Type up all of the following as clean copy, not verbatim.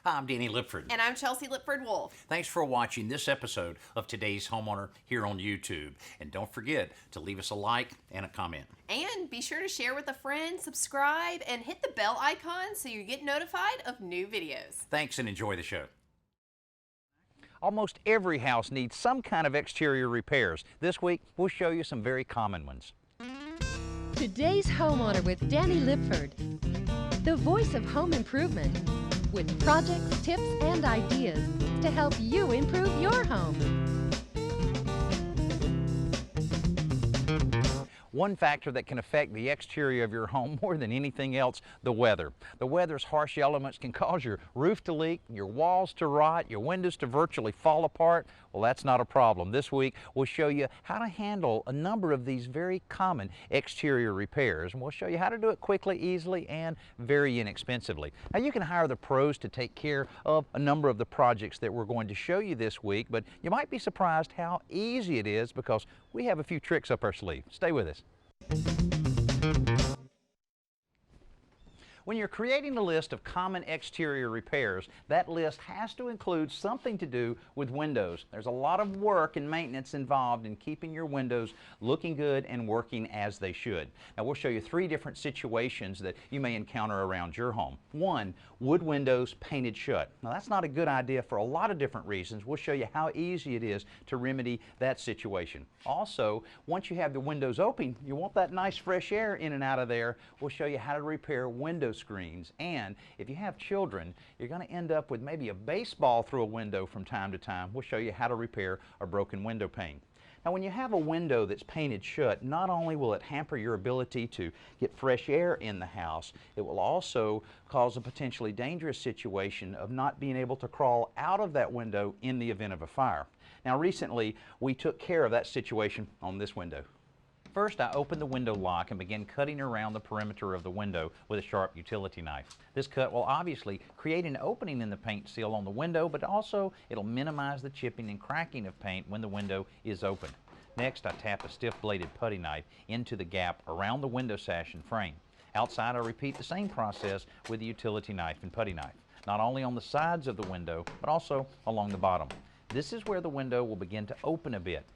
Hi, I'm Danny Lipford. And I'm Chelsea Lipford-Wolf. Thanks for watching this episode of Today's Homeowner here on YouTube. And don't forget to leave us a like and a comment. And be sure to share with a friend, subscribe, and hit the bell icon so you get notified of new videos. Thanks and enjoy the show. Almost every house needs some kind of exterior repairs. This week, we'll show you some very common ones. Today's Homeowner with Danny Lipford, the voice of home improvement, with projects, tips, and ideas to help you improve your home. One factor that can affect the exterior of your home more than anything else, the weather. The weather's harsh elements can cause your roof to leak, your walls to rot, your windows to virtually fall apart. Well, that's not a problem. This week, we'll show you how to handle a number of these very common exterior repairs, and we'll show you how to do it quickly, easily, and very inexpensively. Now, you can hire the pros to take care of a number of the projects that we're going to show you this week, but you might be surprised how easy it is because we have a few tricks up our sleeve. Stay with us. When you're creating a list of common exterior repairs, that list has to include something to do with windows. There's a lot of work and maintenance involved in keeping your windows looking good and working as they should. Now, we'll show you 3 different situations that you may encounter around your home. 1, wood windows painted shut. Now, that's not a good idea for a lot of different reasons. We'll show you how easy it is to remedy that situation. Also, once you have the windows open, you want that nice fresh air in and out of there. We'll show you how to repair window screens. And if you have children, you're going to end up with maybe a baseball through a window from time to time. We'll show you how to repair a broken window pane. Now, when you have a window that's painted shut, not only will it hamper your ability to get fresh air in the house, it will also cause a potentially dangerous situation of not being able to crawl out of that window in the event of a fire. Now, recently, we took care of that situation on this window. First, I opened the window lock and began cutting around the perimeter of the window with a sharp utility knife. This cut will obviously create an opening in the paint seal on the window, but also it'll minimize the chipping and cracking of paint when the window is open. Next, I tap a stiff-bladed putty knife into the gap around the window sash and frame. Outside, I repeat the same process with the utility knife and putty knife, not only on the sides of the window, but also along the bottom. This is where the window will begin to open a bit.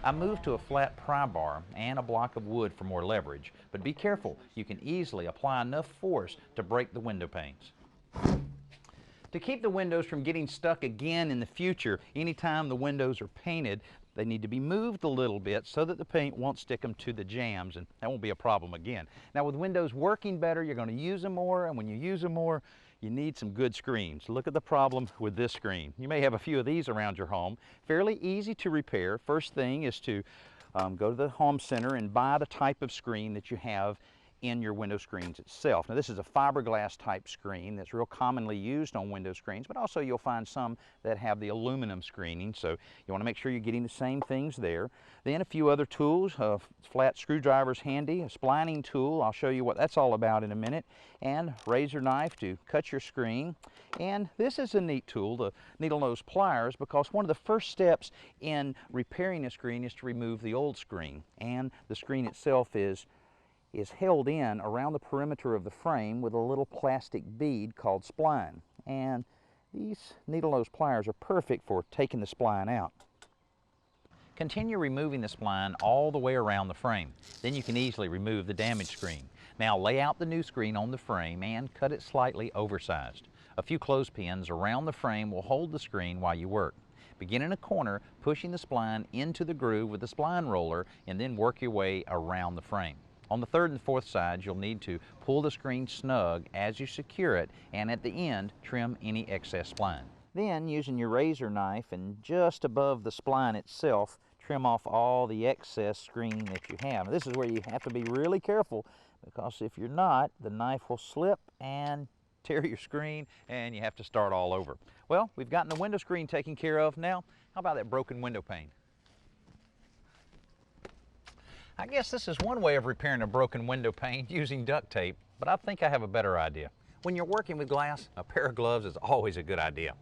I moved to a flat pry bar and a block of wood for more leverage, but be careful, you can easily apply enough force to break the window panes. To keep the windows from getting stuck again in the future, anytime the windows are painted, they need to be moved a little bit so that the paint won't stick them to the jambs, and that won't be a problem again. Now, with windows working better, you're going to use them more, and when you use them more, you need some good screens. Look at the problem with this screen. You may have a few of these around your home. Fairly easy to repair. First thing is to go to the home center and buy the type of screen that you have in your window screens itself. Now, this is a fiberglass type screen that's real commonly used on window screens, but also you'll find some that have the aluminum screening, so you want to make sure you're getting the same things there. Then a few other tools, flat screwdrivers handy, a splining tool, I'll show you what that's all about in a minute, and razor knife to cut your screen. And this is a neat tool, the needle nose pliers, because one of the first steps in repairing a screen is to remove the old screen, and the screen itself is held in around the perimeter of the frame with a little plastic bead called spline. And these needle nose pliers are perfect for taking the spline out. Continue removing the spline all the way around the frame. Then you can easily remove the damaged screen. Now lay out the new screen on the frame and cut it slightly oversized. A few clothespins around the frame will hold the screen while you work. Begin in a corner, pushing the spline into the groove with the spline roller, and then work your way around the frame. On the 3rd and 4th sides, you'll need to pull the screen snug as you secure it, and at the end, trim any excess spline. Then, using your razor knife and just above the spline itself, trim off all the excess screen that you have. Now, this is where you have to be really careful, because if you're not, the knife will slip and tear your screen, and you have to start all over. Well, we've gotten the window screen taken care of. Now, how about that broken window pane? I guess this is one way of repairing a broken window pane using duct tape, but I think I have a better idea. When you're working with glass, a pair of gloves is always a good idea.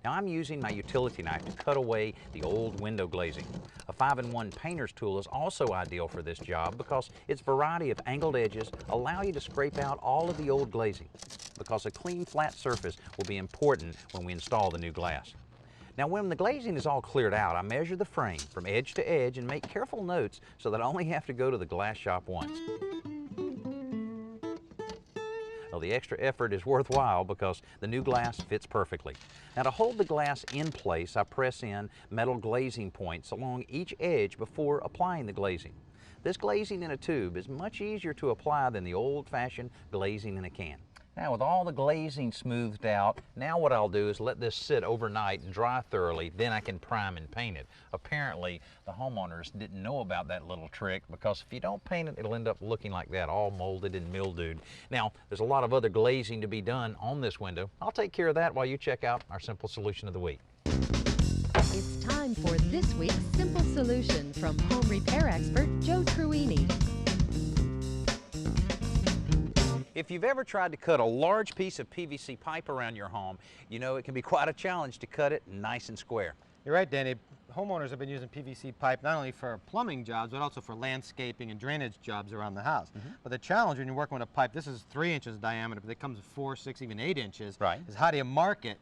Now I'm using my utility knife to cut away the old window glazing. A 5-in-1 painter's tool is also ideal for this job because its variety of angled edges allow you to scrape out all of the old glazing, because a clean flat surface will be important when we install the new glass. Now when the glazing is all cleared out, I measure the frame from edge to edge and make careful notes so that I only have to go to the glass shop once. Well, the extra effort is worthwhile because the new glass fits perfectly. Now to hold the glass in place, I press in metal glazing points along each edge before applying the glazing. This glazing in a tube is much easier to apply than the old-fashioned glazing in a can. Now with all the glazing smoothed out, now what I'll do is let this sit overnight and dry thoroughly, then I can prime and paint it. Apparently the homeowners didn't know about that little trick, because if you don't paint it, it'll end up looking like that, all molded and mildewed. Now there's a lot of other glazing to be done on this window. I'll take care of that while you check out our simple solution of the week. It's time for this week's Simple Solution from home repair expert Joe Truini. If you've ever tried to cut a large piece of PVC pipe around your home, you know it can be quite a challenge to cut it nice and square. You're right, Danny. Homeowners have been using PVC pipe not only for plumbing jobs, but also for landscaping and drainage jobs around the house. But the challenge when you're working with a pipe, this is 3 inches diameter, but it comes 4, 6, even 8 inches, Right. is how do you mark it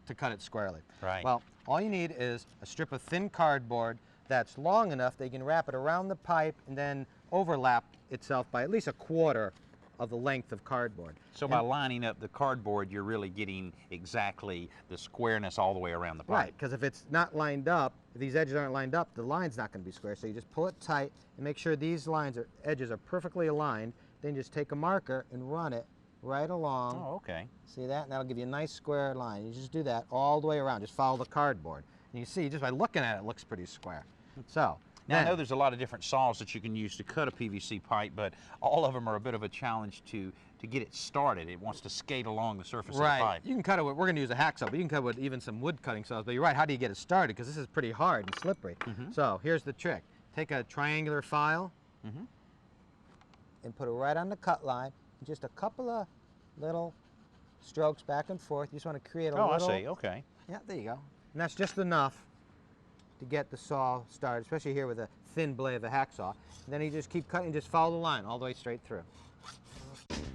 to cut it squarely? Right. Well, all you need is a strip of thin cardboard that's long enough that you can wrap it around the pipe and then overlap itself by at least 1/4 of the length of cardboard. So by lining up the cardboard, you're really getting exactly the squareness all the way around the pipe. Right, because if it's not lined up, if these edges aren't lined up, the line's not going to be square. So you just pull it tight and make sure these edges are perfectly aligned. Then just take a marker and run it right along. Oh, okay. See that? And that'll give you a nice square line. You just do that all the way around. Just follow the cardboard. And you see, just by looking at it, it looks pretty square. So, Now I know there's a lot of different saws that you can use to cut a PVC pipe, but all of them are a bit of a challenge to get it started. It wants to skate along the surface of the pipe. You can cut it with, we're going to use a hacksaw, but you can cut it with even some wood cutting saws. But you're right, how do you get it started? Because this is pretty hard and slippery. So here's the trick. Take a triangular file and put it right on the cut line. Just a couple of little strokes back and forth. You just want to create a little. Oh, I see. Okay. Yeah, there you go. And that's just enough to get the saw started, especially here with a thin blade of a hacksaw. And then you just keep cutting, just follow the line all the way straight through.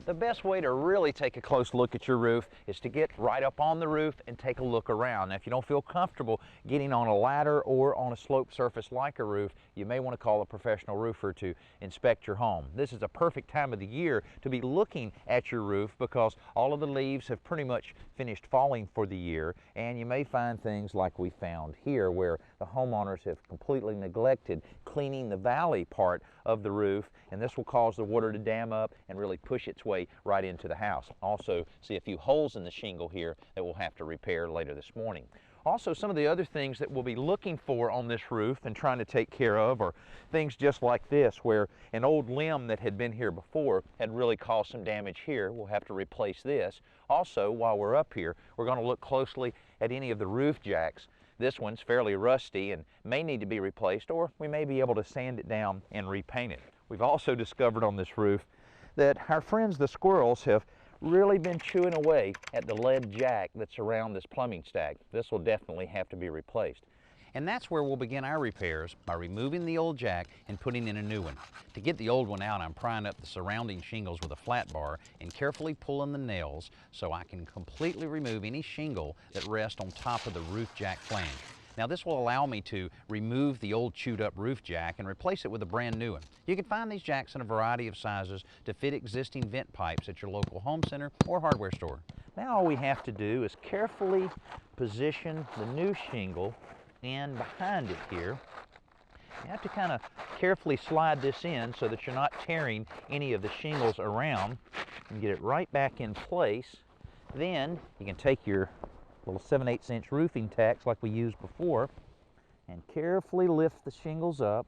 The best way to really take a close look at your roof is to get right up on the roof and take a look around. Now, if you don't feel comfortable getting on a ladder or on a sloped surface like a roof, you may want to call a professional roofer to inspect your home. This is a perfect time of the year to be looking at your roof because all of the leaves have pretty much finished falling for the year, and you may find things like we found here where the homeowners have completely neglected cleaning the valley part of the roof, and this will cause the water to dam up and really push its way right into the house. Also, see a few holes in the shingle here that we'll have to repair later this morning. Also, some of the other things that we'll be looking for on this roof and trying to take care of are things just like this, where an old limb that had been here before had really caused some damage here. We'll have to replace this. Also, while we're up here, we're going to look closely at any of the roof jacks. This one's fairly rusty and may need to be replaced, or we may be able to sand it down and repaint it. We've also discovered on this roof that our friends the squirrels have really been chewing away at the lead jack that's around this plumbing stack. This will definitely have to be replaced. And that's where we'll begin our repairs, by removing the old jack and putting in a new one. To get the old one out, I'm prying up the surrounding shingles with a flat bar and carefully pulling the nails so I can completely remove any shingle that rests on top of the roof jack flange. Now this will allow me to remove the old chewed up roof jack and replace it with a brand new one. You can find these jacks in a variety of sizes to fit existing vent pipes at your local home center or hardware store. Now all we have to do is carefully position the new shingle in behind it here. You have to kind of carefully slide this in so that you're not tearing any of the shingles around, and get it right back in place. Then you can take your little 7/8 inch roofing tacks like we used before and carefully lift the shingles up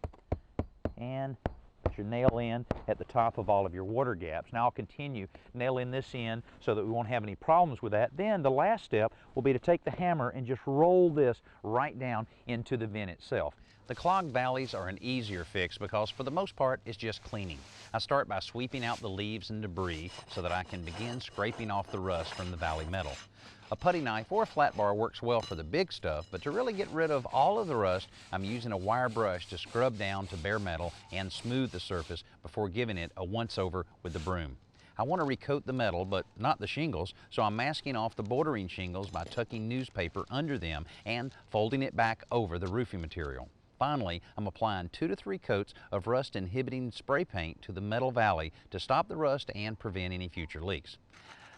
and put your nail in at the top of all of your water gaps. Now I'll continue nailing this in so that we won't have any problems with that. Then the last step will be to take the hammer and just roll this right down into the vent itself. The clogged valleys are an easier fix because for the most part it's just cleaning. I start by sweeping out the leaves and debris so that I can begin scraping off the rust from the valley metal. A putty knife or a flat bar works well for the big stuff, but to really get rid of all of the rust, I'm using a wire brush to scrub down to bare metal and smooth the surface before giving it a once-over with the broom. I want to recoat the metal, but not the shingles, so I'm masking off the bordering shingles by tucking newspaper under them and folding it back over the roofing material. Finally, I'm applying 2 to 3 coats of rust-inhibiting spray paint to the metal valley to stop the rust and prevent any future leaks.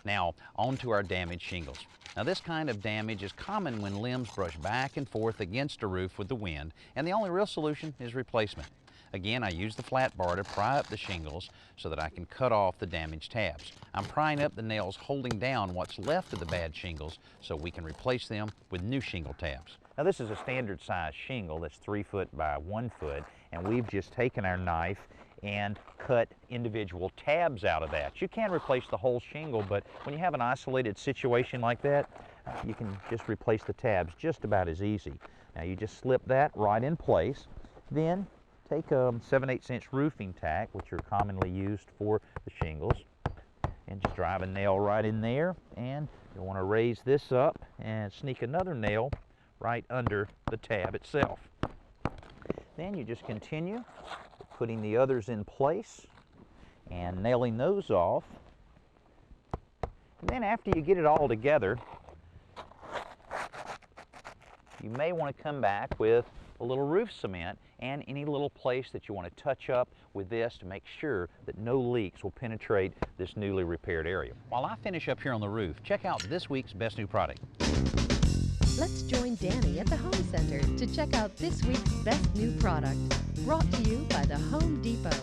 Now, on to our damaged shingles. Now, this kind of damage is common when limbs brush back and forth against a roof with the wind, and the only real solution is replacement. Again, I use the flat bar to pry up the shingles so that I can cut off the damaged tabs. I'm prying up the nails holding down what's left of the bad shingles so we can replace them with new shingle tabs. Now, this is a standard size shingle that's 3 foot by 1 foot, and we've just taken our knife and cut individual tabs out of that. You can replace the whole shingle, but when you have an isolated situation like that, you can just replace the tabs just about as easy. Now, you just slip that right in place, then take a 7/8" roofing tack, which are commonly used for the shingles, and just drive a nail right in there, and you'll want to raise this up and sneak another nail right under the tab itself. Then you just continue putting the others in place and nailing those off. And then after you get it all together, you may want to come back with a little roof cement and any little place that you want to touch up with this to make sure that no leaks will penetrate this newly repaired area. While I finish up here on the roof, check out this week's best new product. Let's join Danny at the Home Center to check out this week's best new product, brought to you by the Home Depot.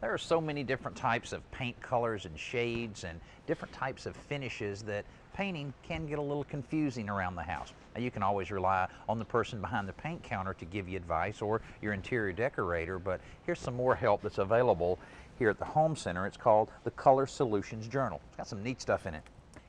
There are so many different types of paint colors and shades and different types of finishes that painting can get a little confusing around the house. Now, you can always rely on the person behind the paint counter to give you advice, or your interior decorator, but here's some more help that's available here at the Home Center. It's called the Color Solutions Journal. It's got some neat stuff in it.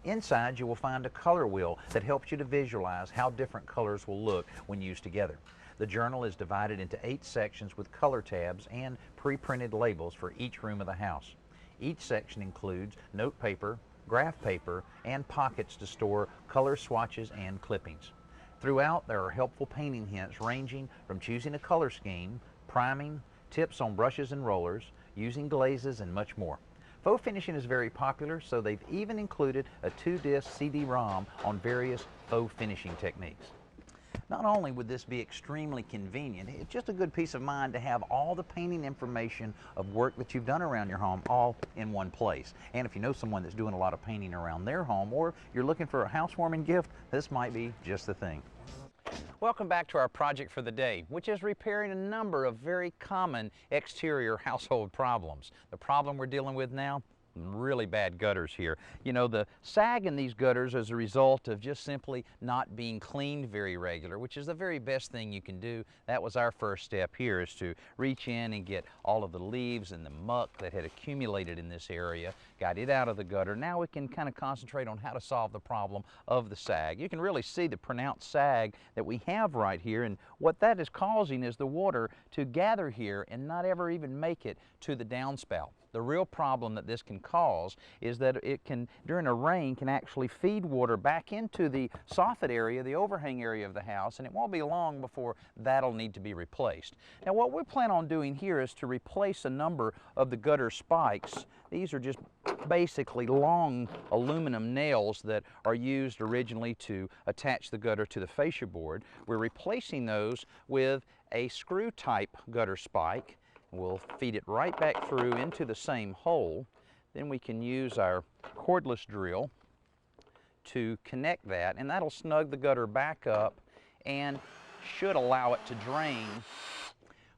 Inside, you will find a color wheel that helps you to visualize how different colors will look when used together. The journal is divided into 8 sections with color tabs and pre-printed labels for each room of the house. Each section includes note paper, graph paper, and pockets to store color swatches and clippings. Throughout, there are helpful painting hints ranging from choosing a color scheme, priming, tips on brushes and rollers, using glazes, and much more. Faux finishing is very popular, so they've even included a 2-disc CD-ROM on various faux finishing techniques. Not only would this be extremely convenient, it's just a good peace of mind to have all the painting information of work that you've done around your home all in one place. And if you know someone that's doing a lot of painting around their home, or you're looking for a housewarming gift, this might be just the thing. Welcome back to our project for the day, which is repairing a number of very common exterior household problems. The problem we're dealing with now, really bad gutters here. You know, the sag in these gutters is a result of just simply not being cleaned very regular, which is the very best thing you can do. That was our first step here, is to reach in and get all of the leaves and the muck that had accumulated in this area, got it out of the gutter. Now we can kind of concentrate on how to solve the problem of the sag. You can really see the pronounced sag that we have right here, and what that is causing is the water to gather here and not ever even make it to the downspout. The real problem that this can cause is that it can, during a rain, can actually feed water back into the soffit area, the overhang area of the house, and it won't be long before that'll need to be replaced. Now, what we plan on doing here is to replace a number of the gutter spikes. These are just basically long aluminum nails that are used originally to attach the gutter to the fascia board. We're replacing those with a screw type gutter spike. We'll feed it right back through into the same hole. Then we can use our cordless drill to connect that, and that'll snug the gutter back up and should allow it to drain.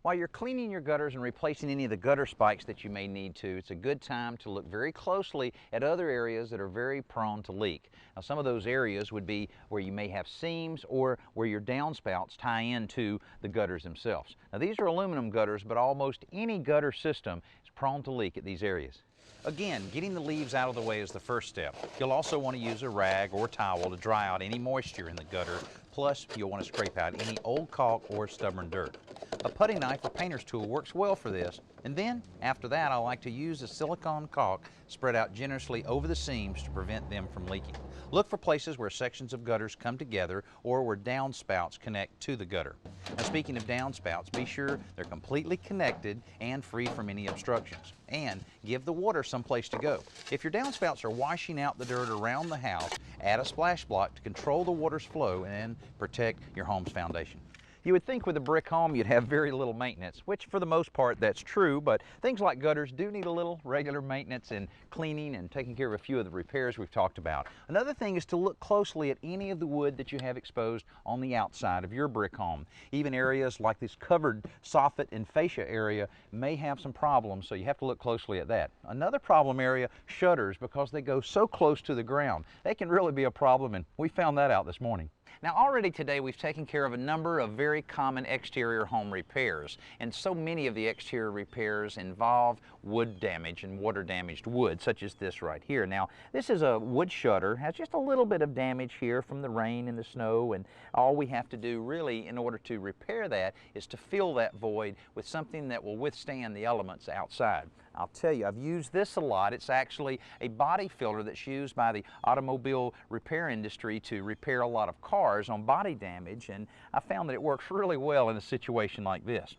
While you're cleaning your gutters and replacing any of the gutter spikes that you may need to, it's a good time to look very closely at other areas that are very prone to leak. Now, some of those areas would be where you may have seams or where your downspouts tie into the gutters themselves. Now, these are aluminum gutters, but almost any gutter system is prone to leak at these areas. Again, getting the leaves out of the way is the first step. You'll also want to use a rag or towel to dry out any moisture in the gutter Plus, you'll want to scrape out any old caulk or stubborn dirt. A putty knife or painter's tool works well for this. And then, after that, I like to use a silicone caulk spread out generously over the seams to prevent them from leaking. Look for places where sections of gutters come together or where downspouts connect to the gutter. Now, speaking of downspouts, be sure they're completely connected and free from any obstructions. And give the water someplace to go. If your downspouts are washing out the dirt around the house, add a splash block to control the water's flow and protect your home's foundation. You would think with a brick home you'd have very little maintenance, which for the most part that's true, but things like gutters do need a little regular maintenance and cleaning and taking care of a few of the repairs we've talked about. Another thing is to look closely at any of the wood that you have exposed on the outside of your brick home. Even areas like this covered soffit and fascia area may have some problems, so you have to look closely at that. Another problem area, shutters, because they go so close to the ground. They can really be a problem, and we found that out this morning. Now, already today we've taken care of a number of very common exterior home repairs, and so many of the exterior repairs involve wood damage and water damaged wood, such as this right here. Now, this is a wood shutter, has just a little bit of damage here from the rain and the snow, and all we have to do really in order to repair that is to fill that void with something that will withstand the elements outside. I'll tell you, I've used this a lot. It's actually a body filler that's used by the automobile repair industry to repair a lot of cars on body damage, and I found that it works really well in a situation like this.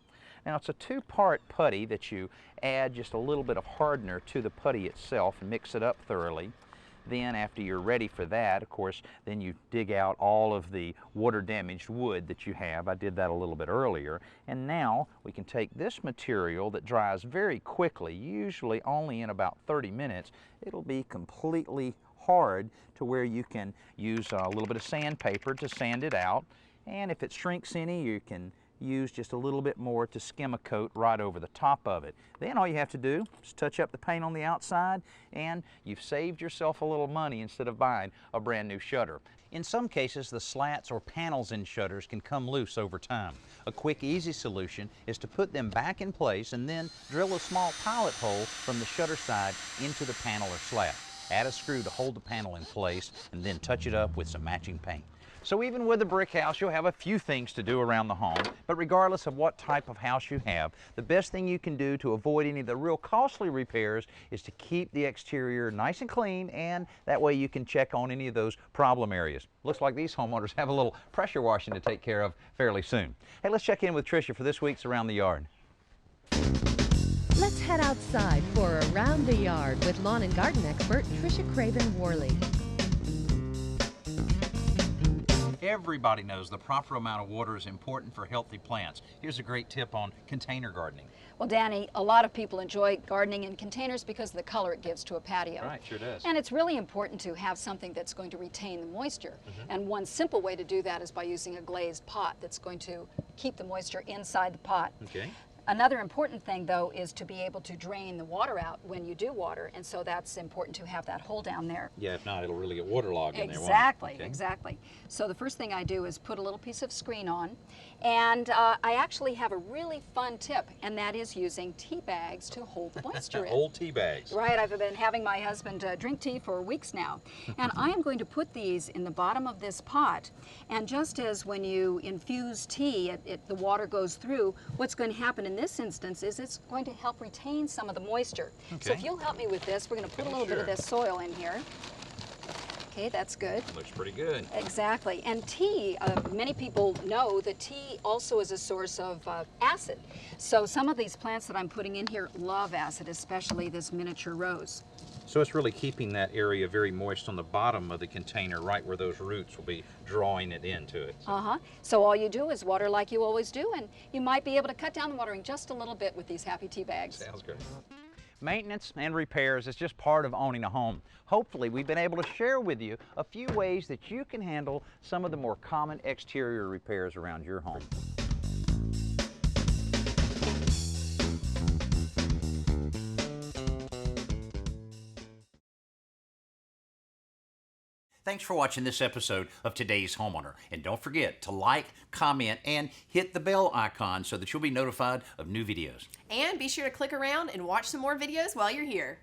Now, it's a two-part putty that you add just a little bit of hardener to the putty itself and mix it up thoroughly. Then, after you're ready for that, of course, then you dig out all of the water-damaged wood that you have. I did that a little bit earlier. And now we can take this material that dries very quickly, usually only in about 30 minutes. It'll be completely hard to where you can use a little bit of sandpaper to sand it out. And if it shrinks any, you can use just a little bit more to skim a coat right over the top of it. Then all you have to do is touch up the paint on the outside, and you've saved yourself a little money instead of buying a brand new shutter. In some cases, the slats or panels in shutters can come loose over time. A quick, easy solution is to put them back in place and then drill a small pilot hole from the shutter side into the panel or slat. Add a screw to hold the panel in place and then touch it up with some matching paint. So even with a brick house, you'll have a few things to do around the home, but regardless of what type of house you have, the best thing you can do to avoid any of the real costly repairs is to keep the exterior nice and clean, and that way you can check on any of those problem areas. Looks like these homeowners have a little pressure washing to take care of fairly soon. Hey, let's check in with Tricia for this week's Around the Yard. Let's head outside for Around the Yard with lawn and garden expert Tricia Craven-Worley. Everybody knows the proper amount of water is important for healthy plants. Here's a great tip on container gardening. Well, Danny, a lot of people enjoy gardening in containers because of the color it gives to a patio. Right, sure does. And it's really important to have something that's going to retain the moisture. And one simple way to do that is by using a glazed pot that's going to keep the moisture inside the pot. Okay. Another important thing, though, is to be able to drain the water out when you do water, and so that's important to have that hole down there. Yeah, if not, it'll really get waterlogged in there. Exactly, Okay. exactly. So the first thing I do is put a little piece of screen on, and I actually have a really fun tip, and that is using tea bags to hold the moisture in. Old tea bags. Right, I've been having my husband drink tea for weeks now, and I am going to put these in the bottom of this pot, and just as when you infuse tea, the water goes through, what's going to happen in this instance is it's going to help retain some of the moisture. So Okay. if you'll help me with this, we're going to put a little bit of Sure. this soil in here. Okay, that's good. Looks pretty good. Exactly. And tea, many people know that tea also is a source of acid. So some of these plants that I'm putting in here love acid, especially this miniature rose. So it's really keeping that area very moist on the bottom of the container, right where those roots will be drawing it into it. So all you do is water like you always do, and you might be able to cut down the watering just a little bit with these happy tea bags. Sounds good. Maintenance and repairs is just part of owning a home. Hopefully, we've been able to share with you a few ways that you can handle some of the more common exterior repairs around your home. Thanks for watching this episode of Today's Homeowner. And don't forget to like, comment, and hit the bell icon so that you'll be notified of new videos. And be sure to click around and watch some more videos while you're here.